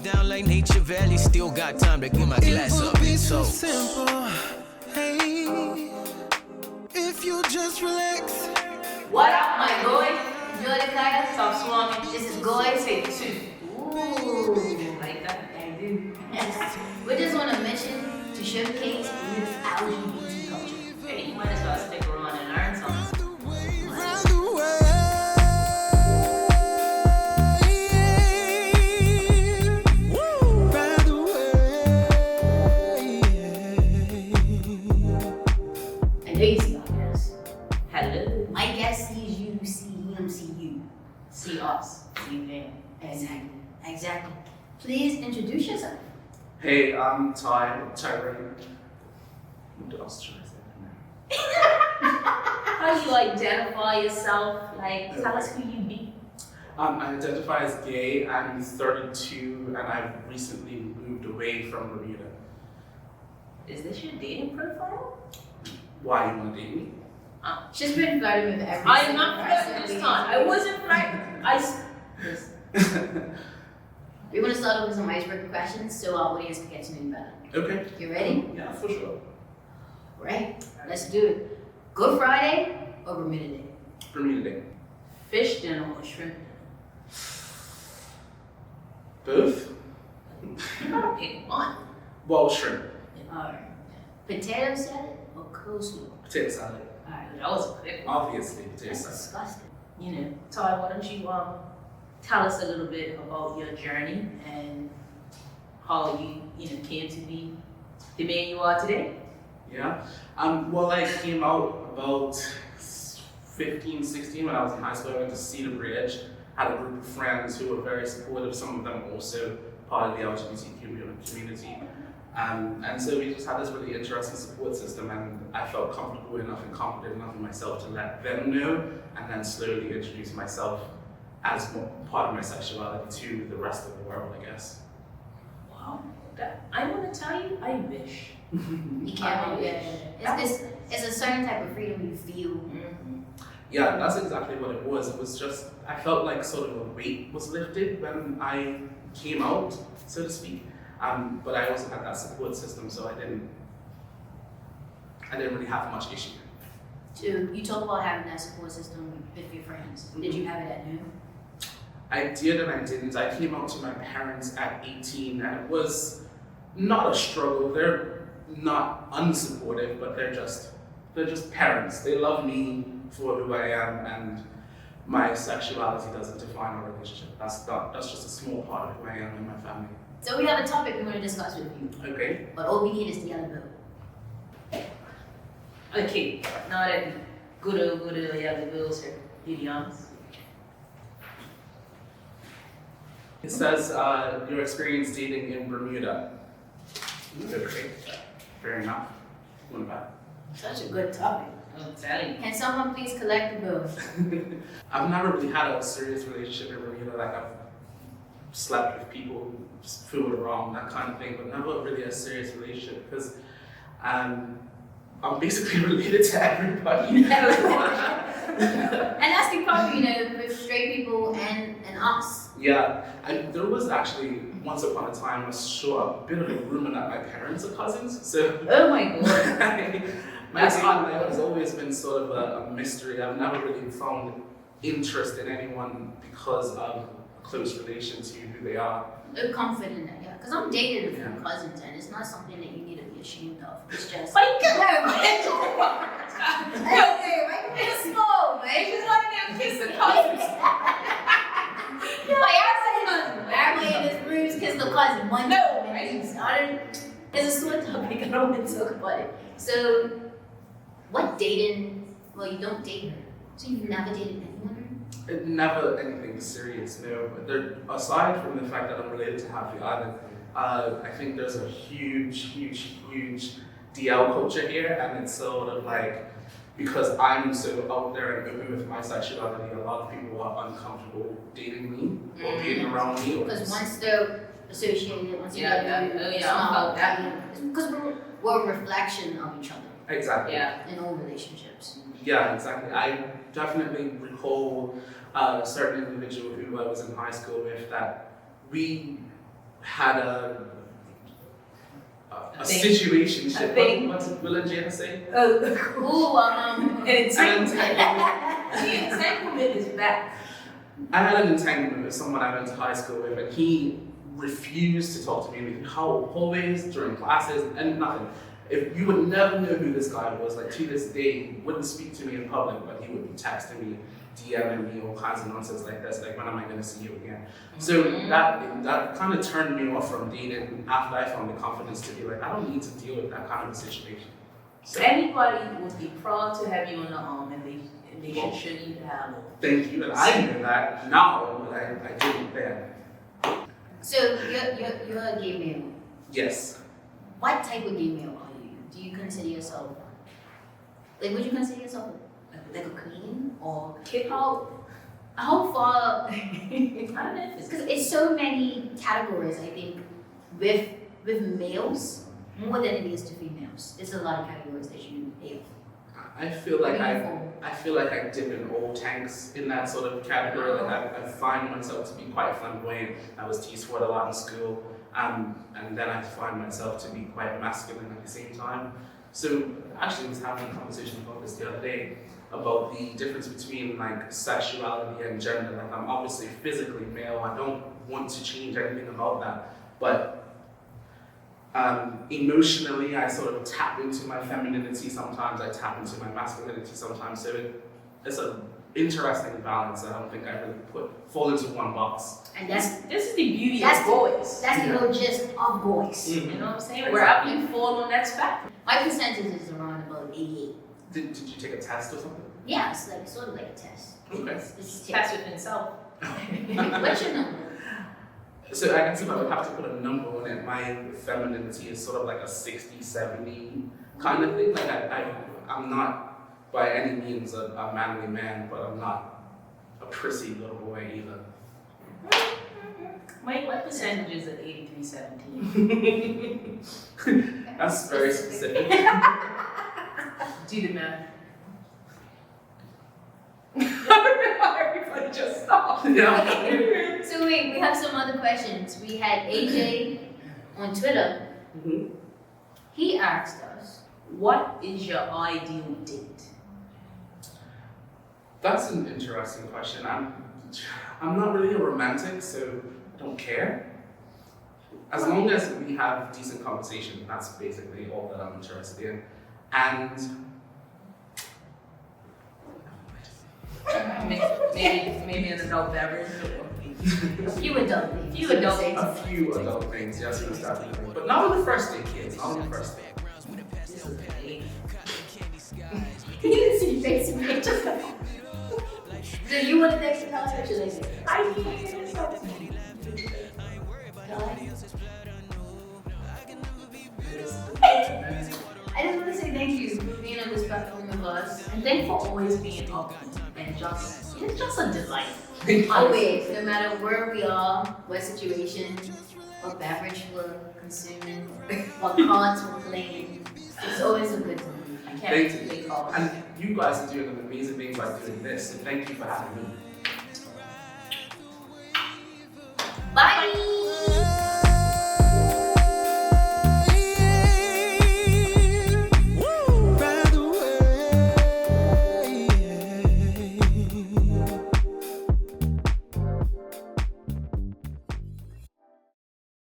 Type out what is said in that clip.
down like Nature Valley. Still got time to get my glass up. So simple. Hey, if you just relax. What up, my goyz? Enjoy the kaya, stop swarming. This is goyz, take 2. Ooh, like that? I do. We just want to mention to showcase youth LGBT culture. Hey, you might as well stick around and learn something. I know you see my guest. Hello. My guest sees you, see him, see you. See us, see them. Exactly. Please introduce yourself. Hey, I'm Tyron. What else should I say? How do you identify yourself? Like, tell us who you be. I identify as gay. I'm 32 and I've recently moved away from Bermuda. Is this your dating profile? Why you want to date me? She's been flirting with every I am not flirting this time. I wasn't flirting. We want to start off with some icebreaker questions so our audience can get to know you better. Okay. You ready? Yeah, for sure. Right. Let's do it. Good Friday or Bermuda Day? Bermuda Day. Fish dinner or shrimp Both? dinner? You gotta pick one. Well, shrimp. Alright. Potato salad or coleslaw? Potato salad. Alright, that was a quick one. Obviously, potato That's salad. disgusting. You know, Ty, why don't you tell us a little bit about your journey and how you came to be the man you are today? Yeah. Well, I came out about 15, 16 when I was in high school. I went to Cedar Bridge. Had a group of friends who were very supportive. Some of them also part of the LGBTQ community. And so we just had this really interesting support system, and I felt comfortable enough and confident enough in myself to let them know, and then slowly introduce myself as part of my sexuality to the rest of the world, I guess. Wow. I want to tell you, I wish. You can't really it's a certain type of freedom you feel. Mm-hmm. Yeah, that's exactly what it was. It was just, I felt like sort of a weight was lifted when I came out, so to speak. But I also had that support system, so I didn't really have much issue. So you talk about having that support system with your friends. Did you have it at noon? I did and I didn't. I came out to my parents at 18, and it was not a struggle. They're not unsupportive, but they're just parents. They love me for who I am, and my sexuality doesn't define our relationship. That's just a small part of who I am in my family. So we have a topic we want to discuss with you. Okay. But all we need is the yellow bill. Okay, now that good old yellow bills are really honest. It says your experience dating in Bermuda. Okay. Fair enough. What about? Such a good topic. I'm telling you. Can someone please collect the bills? I've never really had a serious relationship in Bermuda. Like, I've slept with people, fooled around, that kind of thing, but never really a serious relationship because I'm basically related to everybody. And that's the problem, with straight people and us. Yeah, there was actually once upon a time a bit of a rumor that my parents are cousins. So Oh my god. my life has always been sort of a mystery. I've never really found interest in anyone because of a close relation to who they are. A comfort in that, yeah. Because I'm dating a few cousins, and it's not something that you need to be ashamed of. It's just. Like, It's small, man. She's running out kissing cousins. Everybody in this room is kissing the cousin. One No, right? Started. It's a sore topic. I don't want to talk about it. So, what dating? Well, you don't date her, so you've never dated anyone. Never anything serious, no. But aside from the fact that I'm related to half the island, I think there's a huge DL culture here, and it's sort of like, because I'm so out there and open with my sexuality, a lot of people are uncomfortable dating me or being around me. Because once they're associated, once you Yeah, get yeah, it's I'm not about that. It's because we're a reflection of each other Exactly. Yeah. in all relationships. Yeah, exactly. I definitely recall a certain individual who I was in high school with that we had a thing. situation. A thing. What's Will and Jana say? Entanglement is back. I had an entanglement with someone I went to high school with, and he refused to talk to me in the hallways, during classes, and nothing. If you would never know who this guy was, like to this day, he wouldn't speak to me in public, but he would be texting me, DMing me, all kinds of nonsense like this, like when am I gonna see you again? So that kind of turned me off from dating after I found the confidence to be like, I don't need to deal with that kind of a situation. So anybody would be proud to have you on the arm, and they should show you how to. Thank you, and I knew that now, but I didn't then. So you're a gay male. Yes. What type of gay male are you? Do you consider yourself like? Would you consider yourself like a queen or how far? I don't know. Because it's so many categories. I think with males more than it is to females. There's a lot of categories that you have. I feel like I dip in all tanks in that sort of category. Like I find myself to be quite flamboyant. I was teased for it a lot in school, and then I find myself to be quite masculine at the same time. So actually, I was having a conversation about this the other day about the difference between like sexuality and gender. Like I'm obviously physically male. I don't want to change anything about that, but emotionally, I sort of tap into my femininity sometimes, I tap into my masculinity sometimes, so it's an interesting balance. I don't think I really fall into one box. And This is the beauty of boys. That's the whole gist of boys. You know what I'm saying? Wherever you fall on that spectrum. My percentage is around about 88. Did you take a test or something? Yeah, it's like sort of like a test. Okay. It's Test with himself. What's your number? So I guess if I would have to put a number on it, my femininity is sort of like a 60, 70 kind of thing. Like I'm not by any means a manly man, but I'm not a prissy little boy either. My percentage is at 83-17. That's very specific. Do the math. Everybody just stopped. Yeah. So wait, we have some other questions. We had AJ on Twitter. Mm-hmm. He asked us, What is your ideal date? That's an interesting question. I'm not really a romantic, so I don't care. As long as we have decent conversation, that's basically all that I'm interested in. And maybe an adult beverage. a few adult things. a few adult things, yes, most definitely. But not on the first date, kids. Not on the first date. You didn't see your face in pictures. So you want the next house or should I say? I can't stop. I just want to say thank you for being on this platform with us. And thank you for always being open and it's just a delight. Always, no matter where we are, what situation, what beverage we're consuming, what cards we're playing, it's always a good time. I can't Thank wait to you. play calls. And you guys are doing amazing things by doing this, so thank you for having me. Bye!